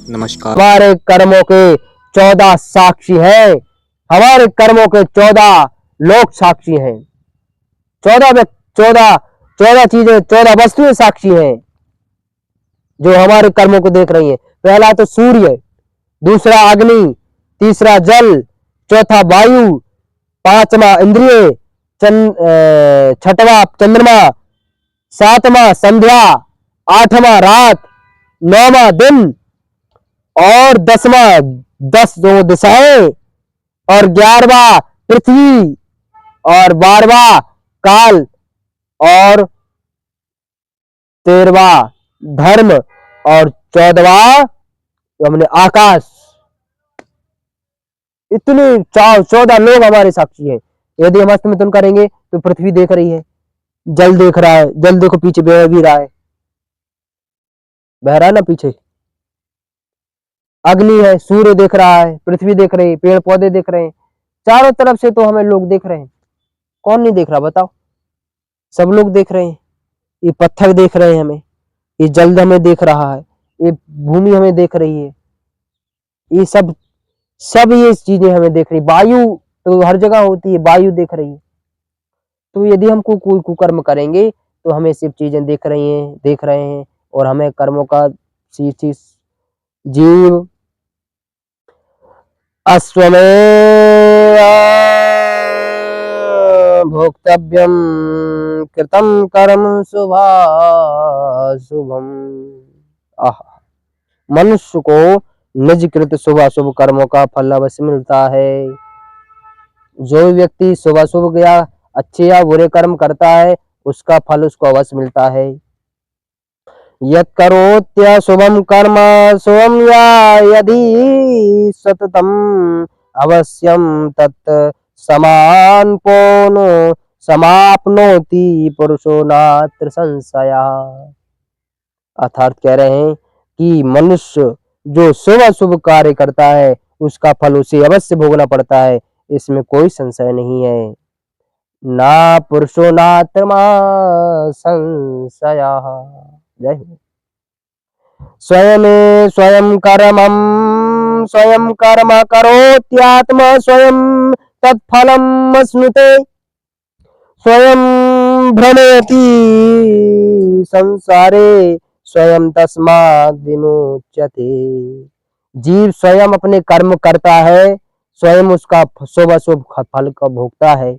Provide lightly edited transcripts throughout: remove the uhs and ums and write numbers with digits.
नमस्कार। हमारे कर्मों के 14 साक्षी हैं। हमारे कर्मों के 14 लोग साक्षी हैं। 14 चीजें, 14 वस्तुएं साक्षी हैं जो हमारे कर्मों को देख रही हैं। पहला तो सूर्य, दूसरा अग्नि, तीसरा जल, चौथा वायु, पांचवा इंद्रिय, छठवां चंद्रमा, सातवां संध्या, आठवां रात, नौवां दिन और 10 जो दिशाएं और 11वां पृथ्वी और 12वां काल और 13वां धर्म और 14वां हमने आकाश। इतने 14 लोग हमारे साक्षी हैं। यदि हम हस्तमिथुन करेंगे तो पृथ्वी देख रही है, जल देख रहा है, जल देखो पीछे बह भी रहा है, बह रहा है ना पीछे। अग्नि है, सूर्य देख रहा है, पृथ्वी देख रही है, पेड़ पौधे देख रहे हैं, चारों तरफ से तो हमें लोग देख रहे हैं। कौन नहीं देख रहा बताओ? सब लोग देख रहे हैं। ये पत्थर देख रहे हैं हमें, ये जल हमें देख रहा है, ये भूमि हमें देख रही है, ये सब ये चीजें हमें देख रही। वायु तो हर जगह होती है, वायु देख रही है। तो यदि हम कोई कुकर्म करेंगे तो हमें सिर्फ चीजें देख रहे हैं और हमें कर्मों का जीव अश्वमेव भोक्तव्यम कृतं कर्म शुभाशुभम। मनुष्य को निज कृत शुभ अशुभ कर्मों का फल अवश्य मिलता है। जो व्यक्ति शुभ अशुभ या अच्छे या बुरे कर्म करता है उसका फल उसको अवश्य मिलता है। यत्करोत्यशुभं कर्म शुभं या यदि सततम अवश्यम तत् समापनो समाप्नोति पुरुषो नात्र संशयः। अर्थात कह रहे हैं कि मनुष्य जो शुभ अशुभ कार्य करता है उसका फल उसे अवश्य भोगना पड़ता है, इसमें कोई संशय नहीं है। ना पुरुषो नात्र संशयः। जय हो। स्वयं कर्म करोत्यात्मा स्वयं तत्फलम् अश्नुते स्वयं भ्रमयति संसारे स्वयं तस्माद् विमुच्यते। जीव स्वयं अपने कर्म करता है, स्वयं उसका शुभ अशुभ फल का भोगता है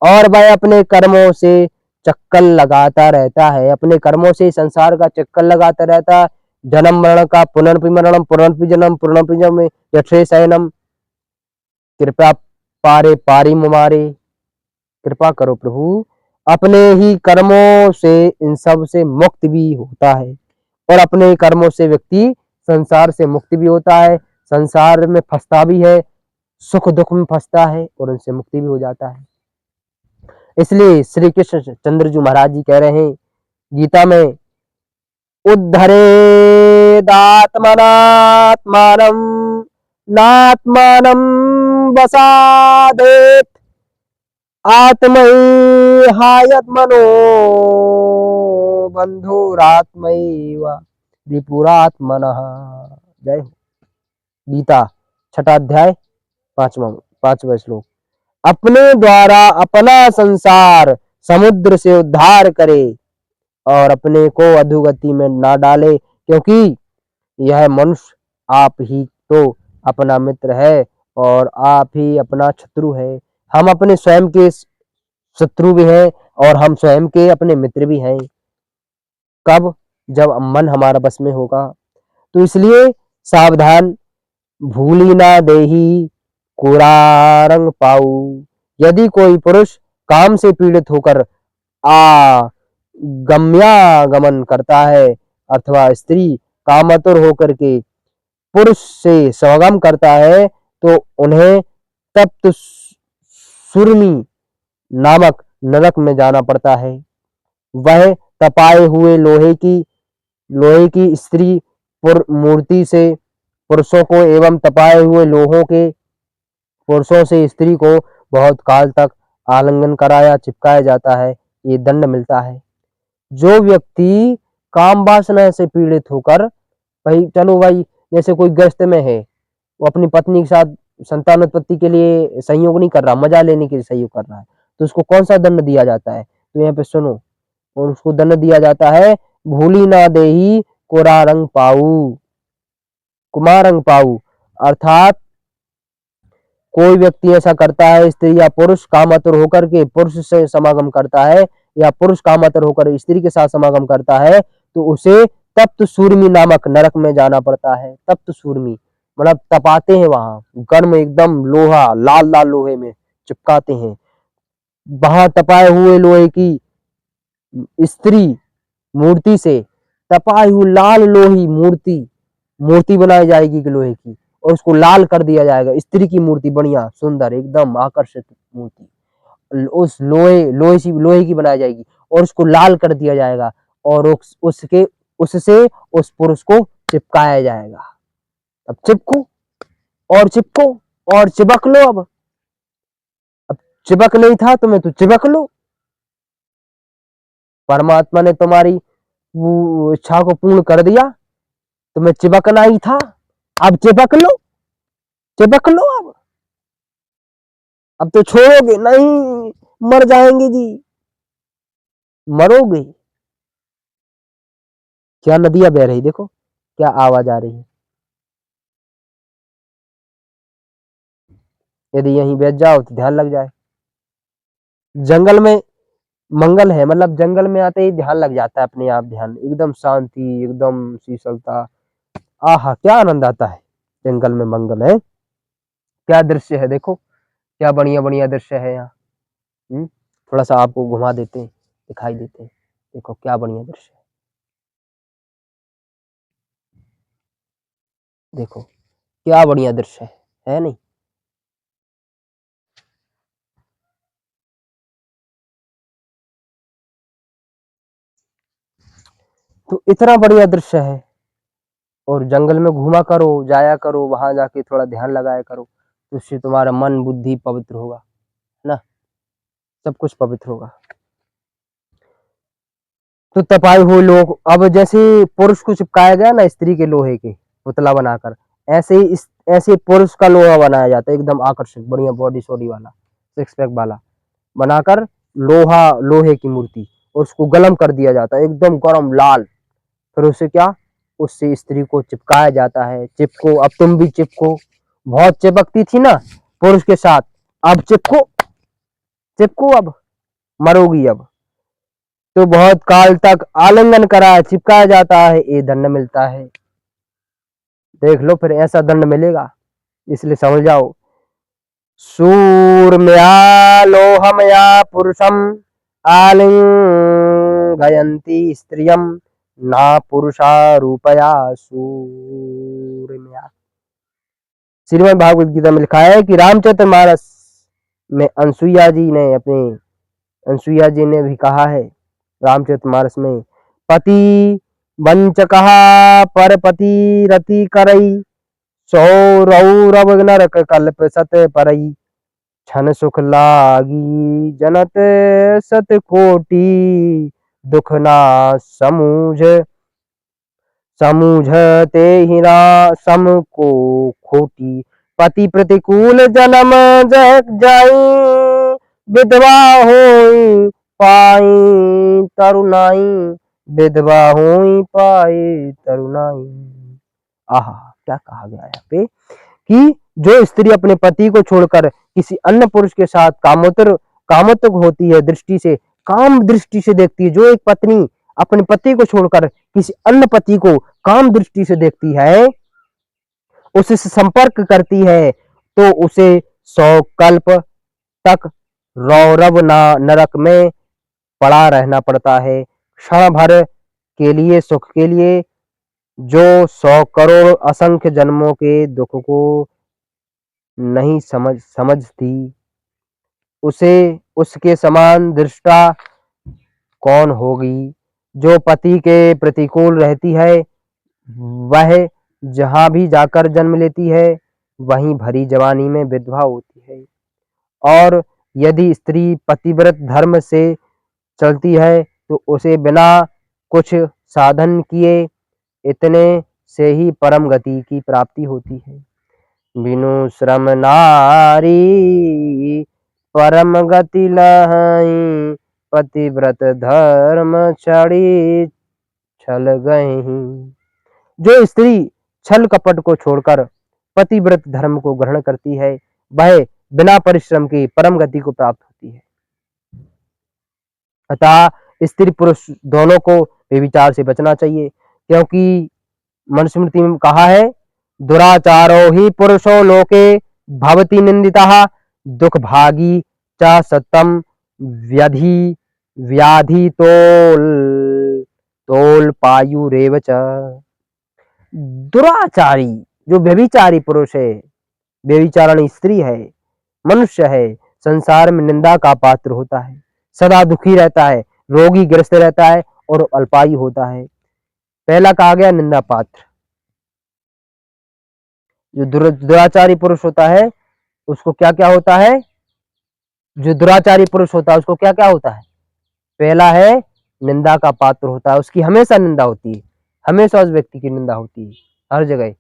और वह अपने कर्मों से चक्कर लगाता रहता है, अपने कर्मों से संसार का चक्कर लगाता रहता है। जन्म मरण का पुनर्पि मरणम पुनर्पि जन्म यथे शयनम। कृपा पारे पारी मुमारे। कृपा करो प्रभु, अपने ही कर्मों से इन सब से मुक्त भी होता है और अपने कर्मों से व्यक्ति संसार से मुक्ति भी होता है, संसार में फंसता भी है, सुख दुख में फंसता है और उनसे मुक्ति भी हो जाता है। इसलिए श्री कृष्ण चंद्र जी महाराज जी कह रहे हैं गीता में, उद्धरेदात्मनात्मानं नात्मानं वसादेत आत्मैहायत्मनो बंधुरात्मैव विपुरात्मनः। जय हो। गीता 6वां अध्याय 5वां श्लोक। अपने द्वारा अपना संसार समुद्र से उद्धार करे और अपने को अधोगति में ना डाले, क्योंकि यह मनुष्य आप ही तो अपना मित्र है और आप ही अपना शत्रु है। हम अपने स्वयं के शत्रु भी हैं और हम स्वयं के अपने मित्र भी हैं। कब? जब मन हमारा बस में होगा। तो इसलिए सावधान, भूली ना देही कुरारंग पाऊ। यदि कोई पुरुष काम से पीड़ित होकर गमन करता है अथवा स्त्री कामातुर होकर के पुरुष से संगम करता है तो उन्हें तप्त सुरनी नामक नरक में जाना पड़ता है। वह तपाए हुए लोहे की स्त्री मूर्ति से पुरुषों को एवं तपाए हुए लोहों के पुरुषों से स्त्री को बहुत काल तक आलिंगन कराया चिपकाया जाता है, ये दंड मिलता है। जो व्यक्ति काम वासना से पीड़ित होकर, भाई चलो भाई जैसे कोई गृहस्थ में है, वो अपनी पत्नी के साथ संतान उत्पत्ति के लिए सहयोग नहीं कर रहा, मजा लेने के लिए सहयोग कर रहा है, तो उसको कौन सा दंड दिया जाता है? तो यहाँ पे सुनो, और उसको दंड दिया जाता है, भूली ना देही कोरारंग पाऊ, कुमारंग पाऊ, अर्थात कोई व्यक्ति ऐसा करता है, स्त्री या पुरुष कामातुर होकर के पुरुष से समागम करता है, या पुरुष कामातुर होकर स्त्री के साथ समागम करता है, तो उसे तप्त सूर्मी नामक नरक में जाना पड़ता है। तप्त सूर्मी मतलब तपाते हैं, वहां गर्म एकदम लोहा, लाल लाल लोहे में चिपकाते हैं, वहां तपाए हुए लोहे की स्त्री मूर्ति से तपाई हुई लाल लोही मूर्ति बनाई जाएगी लोहे की, और उसको लाल कर दिया जाएगा, स्त्री की मूर्ति बढ़िया सुंदर एकदम आकर्षित मूर्ति उस लोहे की बनाई जाएगी, और उसको लाल कर दिया जाएगा, और उससे उस पुरुष को चिपकाया जाएगा। अब चिपको और चिपको और चिपक लो। अब चिपक नहीं था तुम्हें तो चिपक लो, परमात्मा ने तुम्हारी वो इच्छा को पूर्ण कर दिया, तुम्हें चिपकना ही था, अब चिपक लो, चिपक लो। अब तो छोड़ोगे नहीं, मर जाएंगे जी, मरोगे। क्या नदियां बह रही, देखो क्या आवाज आ रही है। यदि यहीं बैठ जाओ तो ध्यान लग जाए। जंगल में मंगल है, मतलब जंगल में आते ही ध्यान लग जाता है अपने आप, ध्यान एकदम शांति, एकदम शीतलता, आहा क्या आनंद आता है। जंगल में मंगल है, क्या दृश्य है, देखो क्या बढ़िया बढ़िया दृश्य है यहाँ। थोड़ा सा आपको घुमा देते हैं, दिखाई देते हैं, देखो क्या बढ़िया दृश्य है, देखो क्या बढ़िया दृश्य है नहीं? तो इतना बढ़िया दृश्य है, और जंगल में घूमा करो, जाया करो, वहां जाके थोड़ा ध्यान लगाया करो, तो उससे तुम्हारा मन बुद्धि पवित्र होगा, है ना, सब कुछ पवित्र होगा। तो तपाए हुए लोग, अब जैसे पुरुष को चिपकाया गया ना स्त्री के लोहे के पुतला बनाकर, ऐसे ही ऐसे पुरुष का लोहा बनाया जाता है, एकदम आकर्षक बढ़िया बॉडी सॉडी वाला, सिक्स पैक वाला बनाकर, लोहे की मूर्ति, और उसको गरम कर दिया जाता है एकदम गरम लाल। फिर उसे क्या, उससे स्त्री को चिपकाया जाता है। चिपको, अब तुम भी चिपको, बहुत चिपकती थी ना पुरुष के साथ, अब चिपको, चिपको, अब मरोगी। अब तो बहुत काल तक आलिंगन करा चिपकाया जाता है, ये दंड मिलता है। देख लो फिर ऐसा दंड मिलेगा, इसलिए समझ जाओ। सूर्म्या लोहमया पुरुषम आलिंगयन्ति स्त्रियम ना पुरुषा रूपया सूर्म्या। श्रीमद् भागवत गीता में लिखा है कि रामचरितमानस में अनसुईया जी ने भी कहा है, रामचरितमानस में, पति वंचकः परपति रति करई सौरौरव नरक कल्प सत परई छन सुख लागी जनत सत कोटि दुख ना समूझते ही ना सम को खोटी पति प्रतिकूल जन्म जाई विधवा होई पाई तरुणाई विधवा होई पाई तरुणाई। आहा क्या कहा गया यहाँ पे कि जो स्त्री अपने पति को छोड़कर किसी अन्य पुरुष के साथ कामोत्सुक होती है, दृष्टि से काम दृष्टि से देखती है, जो एक पत्नी अपने पति को छोड़कर किसी अन्य पति को काम दृष्टि से देखती है, उससे संपर्क करती है, तो उसे 100 कल्प तक रौरव नरक में पड़ा रहना पड़ता है। क्षण भर के लिए सुख के लिए जो 100 करोड़ असंख्य जन्मों के दुख को नहीं समझती, उसे उसके समान दृष्टा कौन होगी। जो पति के प्रतिकूल रहती है, वह जहां भी जाकर जन्म लेती है, वहीं भरी जवानी में विधवा होती है। और यदि स्त्री पतिव्रत धर्म से चलती है, तो उसे बिना कुछ साधन किए इतने से ही परम गति की प्राप्ति होती है। बिनु श्रम नारी परम गति लहई, पतिव्रत धर्म छड़ी छल गयहीं। जो स्त्री छल कपट को छोड़कर पतिव्रत धर्म को ग्रहण करती है, वह बिना परिश्रम के परम गति को प्राप्त होती है। अतः स्त्री पुरुष दोनों को व्यभिचार से बचना चाहिए, क्योंकि मनुस्मृति में कहा है, दुराचारो ही पुरुषो लोके भवति निंदितः, दुख भागी च सतम व्याधि व्याधि तोल पायुरेव च। दुराचारी जो व्यभिचारी पुरुष है, व्यभिचारिणी स्त्री है, मनुष्य है, संसार में निंदा का पात्र होता है, सदा दुखी रहता है, रोगी ग्रस्त रहता है और अल्पायु होता है। पहला कहा गया निंदा पात्र। जो दुराचारी पुरुष होता है उसको क्या क्या होता है, जो दुराचारी पुरुष होता है उसको क्या क्या होता है, पहला है निंदा का पात्र होता है, उसकी हमेशा निंदा होती है, हमेशा उस व्यक्ति की निंदा होती है। हर जगह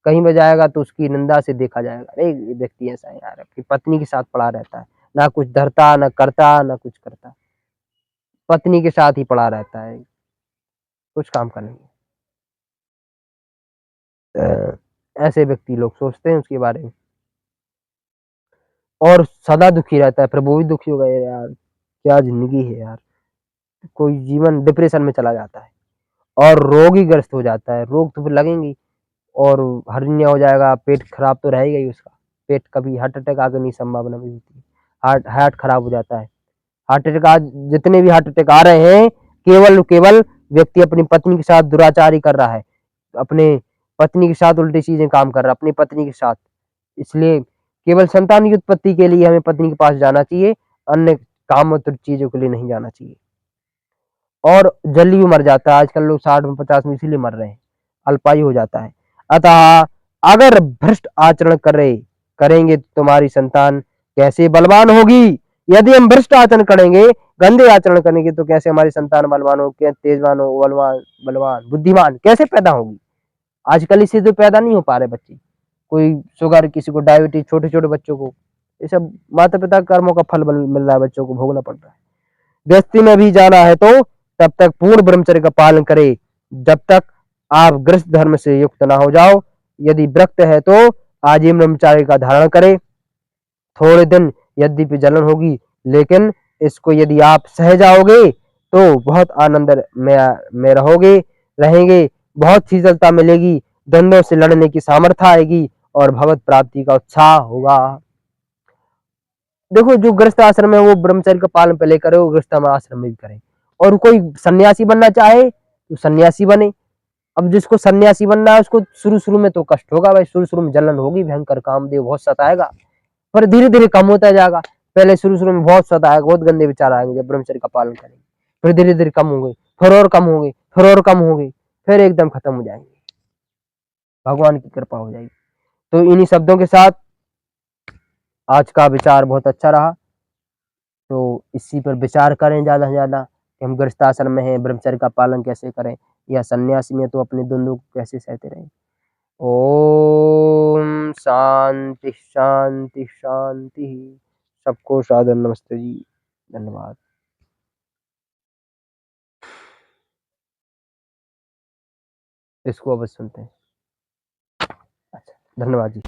कहीं भी जाएगा तो उसकी निंदा से देखा जाएगा, अरे ये व्यक्ति ऐसा है यार, अपनी पत्नी के साथ पड़ा रहता है, ना कुछ धरता ना करता ना कुछ करता, पत्नी के साथ ही पड़ा रहता है, कुछ काम का नहीं है। ऐसे व्यक्ति लोग सोचते हैं उसके बारे में, और सदा दुखी रहता है। प्रभु भी दुखी हो गए यार, क्या जिंदगी है यार, कोई जीवन डिप्रेशन में चला जाता है और रोगी ग्रस्त हो जाता है। रोग तो फिर लगेंगी और हर्निया हो जाएगा, पेट खराब तो रहेगा ही उसका, पेट कभी हार्ट अटैक आगे नहीं संभावना भी होती है, हार्ट खराब हो जाता है। हार्ट अटैक आज जितने भी हार्ट अटैक आ रहे हैं, केवल व्यक्ति अपनी पत्नी के साथ दुराचारी कर रहा है, अपने पत्नी के साथ उल्टी चीजें काम कर रहा है, अपनी पत्नी के साथ। इसलिए केवल संतान की उत्पत्ति के लिए हमें पत्नी के पास जाना चाहिए, अन्य कामोत्तर चीजों के लिए नहीं जाना चाहिए। और जल्दी भी मर जाता है, आजकल लोग 60 में 50 में इसीलिए मर रहे हैं, अल्पायु हो जाता है। अतः अगर भ्रष्ट आचरण करेंगे तो तुम्हारी संतान कैसे बलवान होगी। यदि हम भ्रष्ट आचरण करेंगे, गंदे आचरण करेंगे, तो कैसे हमारी संतान बलवान हो, क्या तेजवान हो, बलवान बुद्धिमान कैसे पैदा होगी। आजकल इससे तो पैदा नहीं हो पा रहे बच्चे, कोई शुगर, किसी को डायबिटीज, छोटे छोटे बच्चों को, ये सब माता पिता कर्मों का फल मिल रहा है, बच्चों को भोगना पड़ रहा है। गृहस्थी में भी जाना है तो तब तक पूर्ण ब्रह्मचर्य का पालन करे, जब तक आप गृहस्थ धर्म से युक्त ना हो जाओ। यदि व्रत है तो आजीवन ब्रह्मचर्य का धारण करे। थोड़े दिन यद्यपि जलन होगी, लेकिन इसको यदि आप सह जाओगे तो बहुत आनंद में रहेंगे, बहुत शीतलता मिलेगी, द्वंद्वों से लड़ने की सामर्थ्य आएगी और भगवत प्राप्ति का उत्साह होगा। देखो, जो गृहस्थ आश्रम है वो ब्रह्मचर्य का पालन पहले करे, वो गृहस्थ आश्रम में भी करे। और कोई सन्यासी बनना चाहे तो सन्यासी बने। अब जिसको सन्यासी बनना है उसको शुरू शुरू में तो कष्ट होगा भाई, शुरू शुरू में जलन होगी, भयंकर कामदेव बहुत सताएगा, पर धीरे धीरे कम होता जाएगा। पहले शुरू शुरू में बहुत सताएगा, बहुत गंदे विचार आएंगे, जब ब्रह्मचर्य का पालन करेंगे फिर धीरे धीरे कम होंगे, फिर और कम होंगे, फिर और कम होंगे, फिर एकदम खत्म हो जाएंगे, भगवान की कृपा हो जाएगी। तो इन्हीं शब्दों के साथ आज का विचार बहुत अच्छा रहा, तो इसी पर विचार करें ज़्यादा से ज़्यादा कि हम गृहस्थ आश्रम में हैं, ब्रह्मचर्य का पालन कैसे करें, या सन्यासी में तो अपने द्वंद्व को कैसे सहते रहें। ओम शांति शांति शांति। सबको सादर नमस्ते जी, धन्यवाद। इसको अवश्य सुनते हैं। अच्छा, धन्यवाद जी।